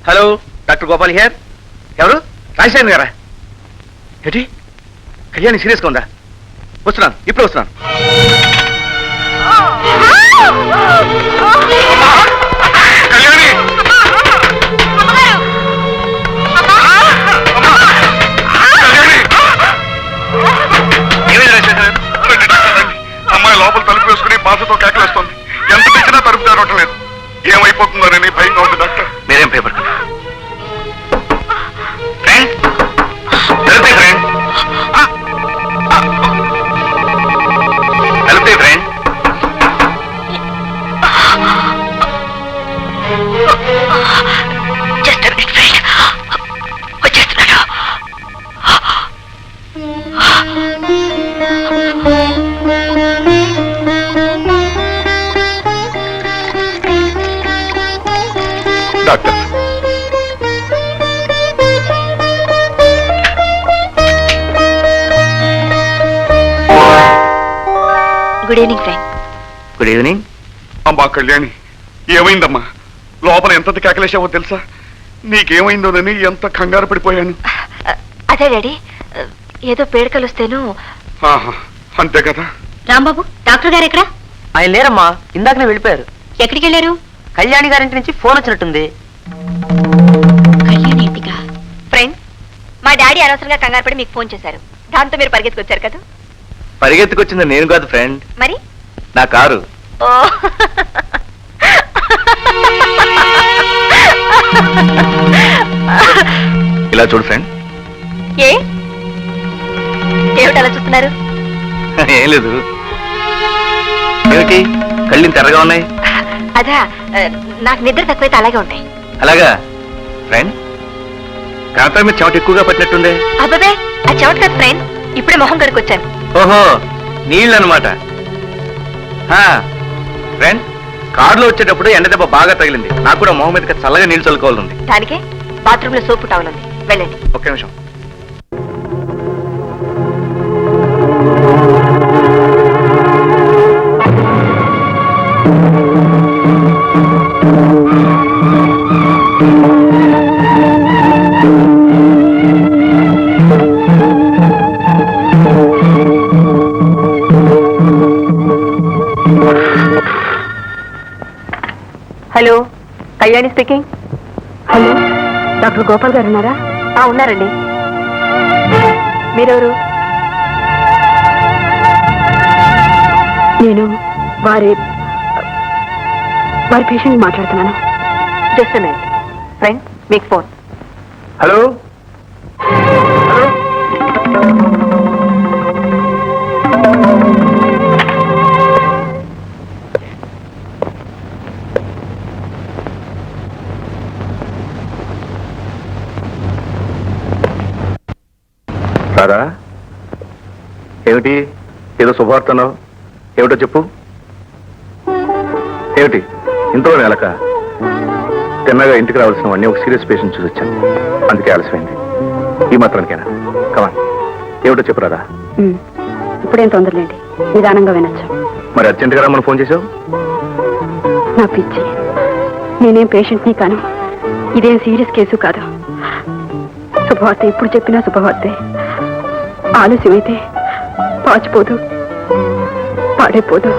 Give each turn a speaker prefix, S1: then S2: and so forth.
S1: Hello, doctor Gopal here. ఎవరు? రాజశేఖర్ గారా? ఏంటి, కళ్యాణి సీరియస్గా ఉందా? వస్తున్నాను, ఇప్పుడు వస్తున్నాను. కళ్యాణి! అమ్మాయి లోపల తలుపు వేసుకుని బాధతో కేకలేస్తుంది. ఎంత తెచ్చినా తలుపు తెరవటం లేదు. ఏమైపోతుందోనని భయంగా ఉంది డాక్టర్. మీరేం paper doctor.
S2: Good evening friend.
S1: Good evening.
S3: అమ్మా కళ్యాణి, ఏమైందమ్మా? లోపల ఎంత కేకలేసావో తెలుసా? నీకేమైందోనని ఎంత కంగారు పడిపోయాను.
S2: అదే డాడీ, ఏదో పేడకలు వస్తేను.
S3: అంతే కదా.
S2: రాంబాబు, డాక్టర్ గారు ఎక్కడ?
S4: ఆయన లేరమ్మా, ఇందాకనే వెళ్ళిపోయారు.
S2: ఎక్కడికి వెళ్ళారు?
S4: కళ్యాణి గారింటి నుంచి ఫోన్ వచ్చినట్టుంది.
S2: కళ్యాణి ఇంటికా? ఫ్రెండ్, మా డాడీ అనవసరంగా కంగారు పడి మీకు ఫోన్ చేశారు. దాంతో మీరు పరిగెత్తుకొచ్చారు కదా?
S1: పరిగెత్తుకొచ్చింది నేను కాదు ఫ్రెండ్,
S2: మరి
S1: నా కారు.
S2: ఓ
S1: ఇలా చూడు ఫ్రెండ్.
S2: ఏమిటి అలా చూస్తున్నారు?
S1: ఏం లేదు. ఏమిటి కళ్ళిని తెరగా ఉన్నాయి?
S2: అదా, నాకు నిద్ర తక్కువైతే అలాగే ఉంటాయి.
S1: అలాగా ఫ్రెండ్, కాంతా మీద చెమట ఎక్కువగా పట్టినట్టుందే.
S2: అబ్బాబే, ఆ చెమట కాదు ఫ్రెండ్, ఇప్పుడే మొహం కడుకొచ్చాను.
S1: ఓహో, నీళ్ళు అనమాట. ఫ్రెండ్, కారులో వచ్చేటప్పుడు ఎండ దెబ్బ బాగా తగిలింది. నాకు కూడా మొహం మీద చల్లగా నీళ్ళు చల్లుకోవాలంది.
S2: దానికే బాత్రూమ్ లో సోపు టవల్ ఉంది, వెళ్ళండి.
S1: ఒక్క నిమిషం.
S2: Hello, Kalyani speaking.
S5: Hello, doctor Gopal గారు ఉన్నారా?
S2: ఉన్నారండి. మీరెవరు?
S5: నేను వారి పేషెంట్ మాట్లాడుతున్నాను.
S2: Just a minute. ఫ్రెండ్, మీకు ఫోన్.
S1: హలో. సారా, ఏమిటి ఏదో శుభవార్తన్నావు? ఏమిటో చెప్పు. ఏమిటి ఇంట్లో నెలక? తిన్నగా ఇంటికి రావాల్సినవన్నీ ఒక సీరియస్ పేషెంట్ చూసి వచ్చాను, అందుకే ఆలస్యమైంది. ఈ మాత్రానికేనా? కమాన్, ఏమిటో చెప్పు రాదా.
S5: ఇప్పుడేం తొందరలేండి, నిదానంగా వినొచ్చు.
S1: మరి అర్జెంటుగా రమ్మని ఫోన్ చేసావు?
S5: నా పిచ్చి, నేనేం పేషెంట్ని కాను. ఇదేం సీరియస్ కేసు కాదు. శుభవార్త ఇప్పుడు చెప్పినా శుభవార్తే. ఆలస్యమైతే పాచిపోదు, పాడైపోదు.